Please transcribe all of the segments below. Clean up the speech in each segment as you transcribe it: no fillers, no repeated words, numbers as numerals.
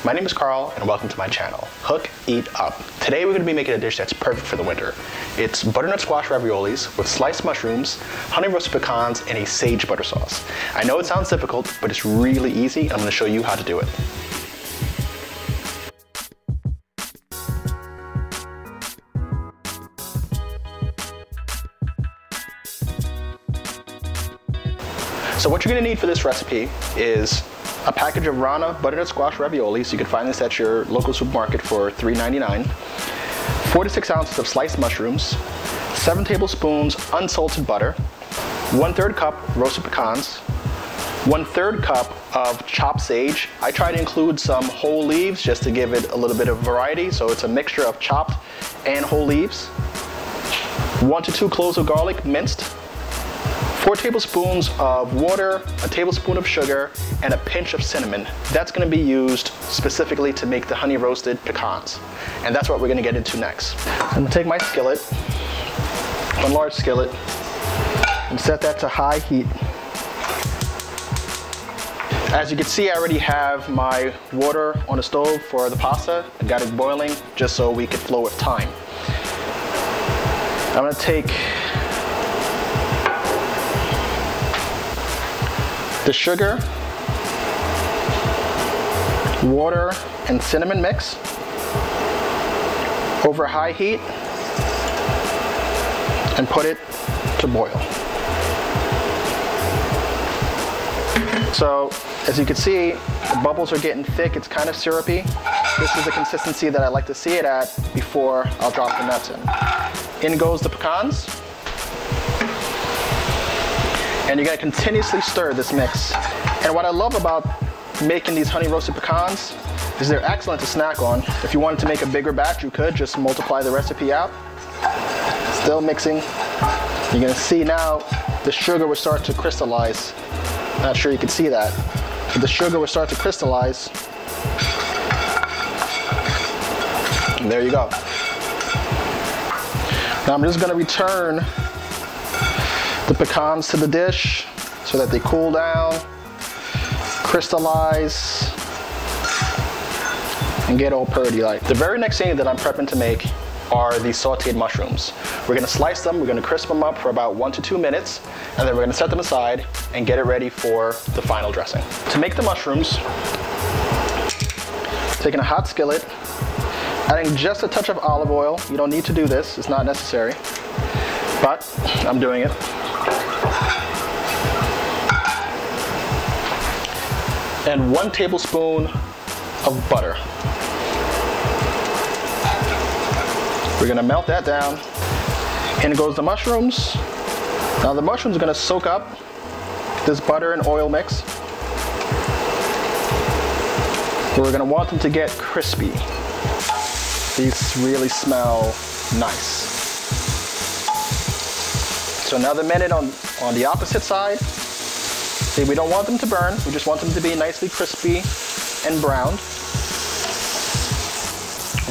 My name is Carl and welcome to my channel, Hook, Eat, Up. Today we're going to be making a dish that's perfect for the winter. It's butternut squash raviolis with sliced mushrooms, honey roasted pecans, and a sage butter sauce. I know it sounds difficult, but it's really easy and I'm going to show you how to do it. So what you're going to need for this recipe is a package of Rana Butternut squash raviolis. You can find this at your local supermarket for $3.99. 4 to 6 ounces of sliced mushrooms, 7 tablespoons unsalted butter, 1/3 cup roasted pecans, 1/3 cup of chopped sage. I try to include some whole leaves just to give it a little bit of variety, so it's a mixture of chopped and whole leaves. 1 to 2 cloves of garlic minced, 4 tablespoons of water, a tablespoon of sugar, and a pinch of cinnamon. That's going to be used specifically to make the honey roasted pecans. And that's what we're going to get into next. I'm going to take my skillet, one large skillet, and set that to high heat. As you can see, I already have my water on the stove for the pasta. I got it boiling just so we could flow with time. I'm going to take the sugar, water, and cinnamon mix over high heat and put it to boil. So as you can see, the bubbles are getting thick. It's kind of syrupy. This is the consistency that I like to see it at before I'll drop the nuts in. In goes the pecans. And you're going to continuously stir this mix. And what I love about making these honey roasted pecans is they're excellent to snack on. If you wanted to make a bigger batch, you could just multiply the recipe out. Still mixing. You're going to see now the sugar will start to crystallize. Not sure you can see that. But the sugar will start to crystallize. And there you go. Now I'm just going to return the pecans to the dish so that they cool down, crystallize, and get all purdy like. The very next thing that I'm prepping to make are the sauteed mushrooms. We're going to slice them, we're going to crisp them up for about 1 to 2 minutes, and then we're going to set them aside and get it ready for the final dressing. To make the mushrooms, taking a hot skillet, adding just a touch of olive oil. You don't need to do this, it's not necessary, but I'm doing it. And 1 tablespoon of butter. We're gonna melt that down. In goes the mushrooms. Now the mushrooms are gonna soak up this butter and oil mix. We're gonna want them to get crispy. These really smell nice. So another minute on the opposite side. See, we don't want them to burn, we just want them to be nicely crispy and browned.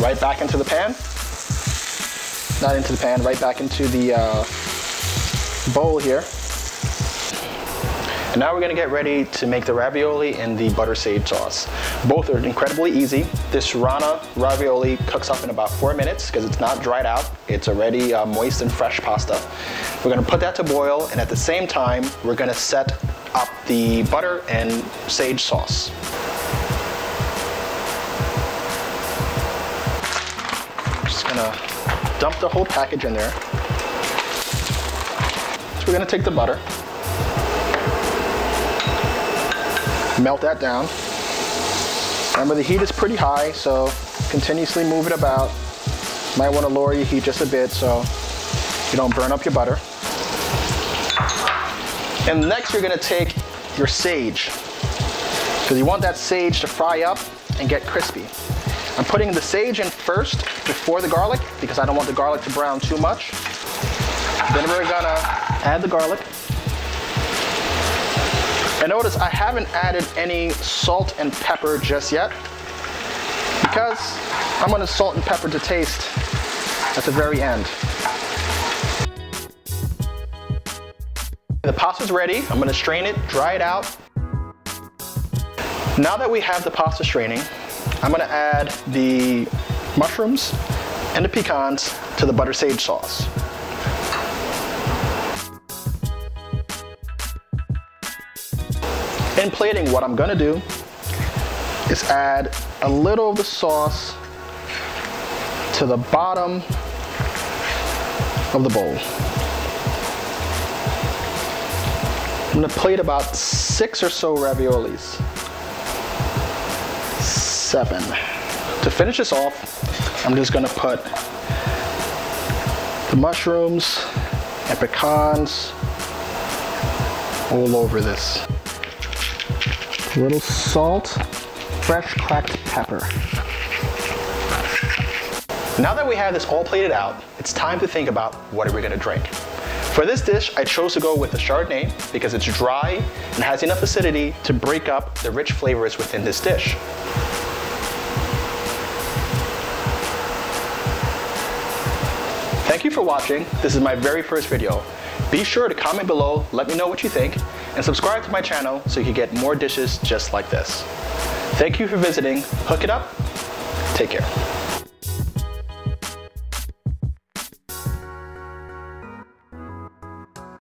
Right back into the pan. Not into the pan, right back into the bowl here. And now we're gonna get ready to make the ravioli in the butter sage sauce. Both are incredibly easy. This Rana ravioli cooks up in about 4 minutes because it's not dried out. It's already moist and fresh pasta. We're gonna put that to boil, and at the same time, we're gonna set up the butter and sage sauce. Just gonna dump the whole package in there. So we're gonna take the butter, melt that down. Remember, the heat is pretty high, so continuously move it about. Might want to lower your heat just a bit so you don't burn up your butter. And next you're going to take your sage, because you want that sage to fry up and get crispy. I'm putting the sage in first before the garlic because I don't want the garlic to brown too much. Then we're going to add the garlic. And notice I haven't added any salt and pepper just yet because I'm going to salt and pepper to taste at the very end. The pasta's ready. I'm going to strain it, dry it out. Now that we have the pasta straining, I'm gonna add the mushrooms and the pecans to the butter sage sauce. In plating, what I'm gonna do is add a little of the sauce to the bottom of the bowl. I'm gonna plate about 6 or so raviolis. 7. To finish this off, I'm just gonna put the mushrooms and pecans all over this. A little salt, fresh cracked pepper. Now that we have this all plated out, it's time to think about what are we gonna drink. For this dish, I chose to go with the Chardonnay because it's dry and has enough acidity to break up the rich flavors within this dish. Thank you for watching. This is my very first video. Be sure to comment below, let me know what you think, and subscribe to my channel so you can get more dishes just like this. Thank you for visiting. Hook it up. Take care.